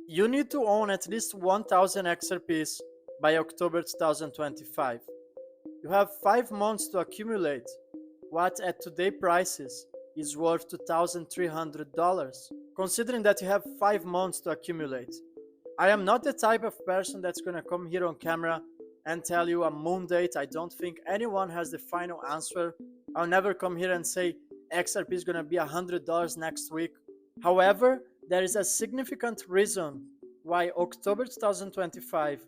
You need to own at least 1000 XRPs by October 2025. You have 5 months to accumulate what at today's prices is worth $2,300, considering that you have 5 months to accumulate. I am not the type of person that's gonna come here on camera and tell you a moon date. I don't think anyone has the final answer. I'll never come here and say XRP is gonna be $100 next week. However, there is a significant reason why October 2025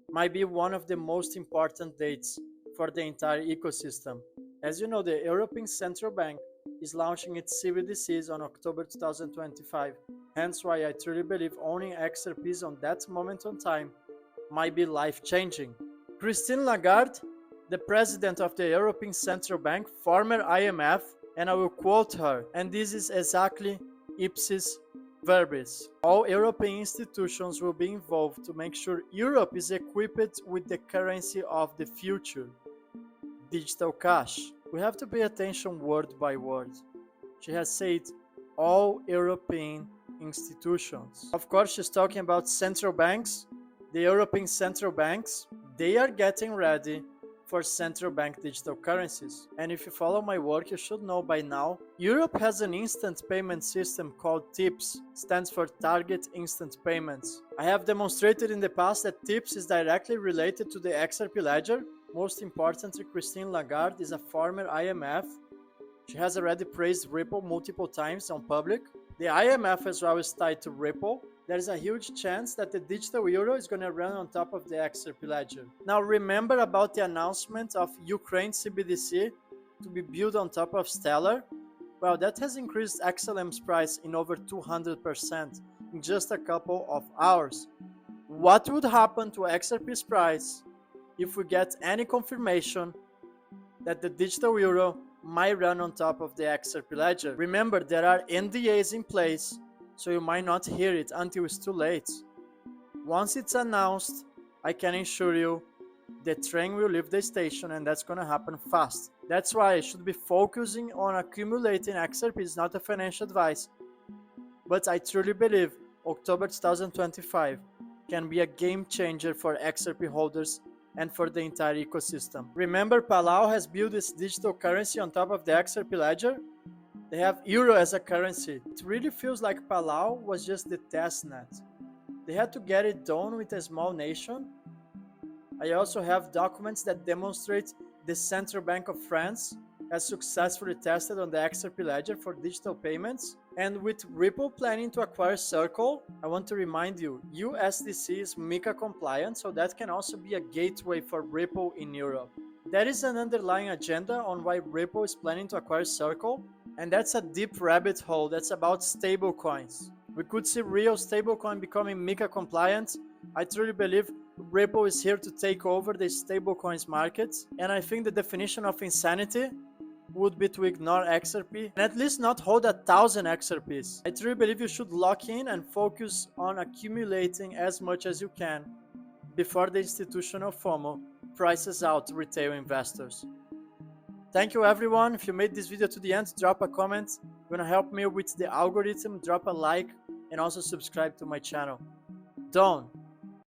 might be one of the most important dates for the entire ecosystem. As you know, the European Central Bank is launching its CBDCs on October 2025, hence why I truly believe owning XRPs on that moment in time might be life-changing. Christine Lagarde, the president of the European Central Bank, former IMF, and I will quote her, and this is exactly ipsis verbis. All European institutions will be involved to make sure Europe is equipped with the currency of the future, digital cash. We have to pay attention word by word. She has said all European institutions. Of course, she's talking about central banks. The European central banks, they are getting ready for central bank digital currencies. And if you follow my work, you should know by now, Europe has an instant payment system called TIPS, stands for Target Instant Payments. I have demonstrated in the past that TIPS is directly related to the XRP Ledger. Most importantly, Christine Lagarde is a former IMF. She has already praised Ripple multiple times on public. The IMF as well is tied to Ripple. There's a huge chance that the digital euro is going to run on top of the XRP Ledger. Now remember about the announcement of Ukraine CBDC to be built on top of Stellar? Well, that has increased XLM's price in over 200% in just a couple of hours. What would happen to XRP's price if we get any confirmation that the digital euro might run on top of the XRP Ledger? Remember, there are NDAs in place, so you might not hear it until it's too late. Once it's announced, I can assure you the train will leave the station, and that's gonna happen fast. That's why I should be focusing on accumulating XRP. It's not a financial advice, but I truly believe October 2025 can be a game changer for XRP holders and for the entire ecosystem. Remember, Palau has built its digital currency on top of the XRP Ledger. They have euro as a currency. It really feels like Palau was just the test net. They had to get it done with a small nation. I also have documents that demonstrate the Central Bank of France has successfully tested on the XRP Ledger for digital payments. And with Ripple planning to acquire Circle, I want to remind you, USDC is MiCA compliant, so that can also be a gateway for Ripple in Europe. There is an underlying agenda on why Ripple is planning to acquire Circle, and that's a deep rabbit hole. That's about stablecoins. We could see real stablecoin becoming MiCA compliant. I truly believe Ripple is here to take over the stablecoins market, and I think the definition of insanity would be to ignore XRP and at least not hold 1000 XRPs. I truly believe you should lock in and focus on accumulating as much as you can before the institutional FOMO prices out retail investors. Thank you everyone. If you made this video to the end, drop a comment. You're gonna help me with the algorithm. Drop a like and also subscribe to my channel. Done.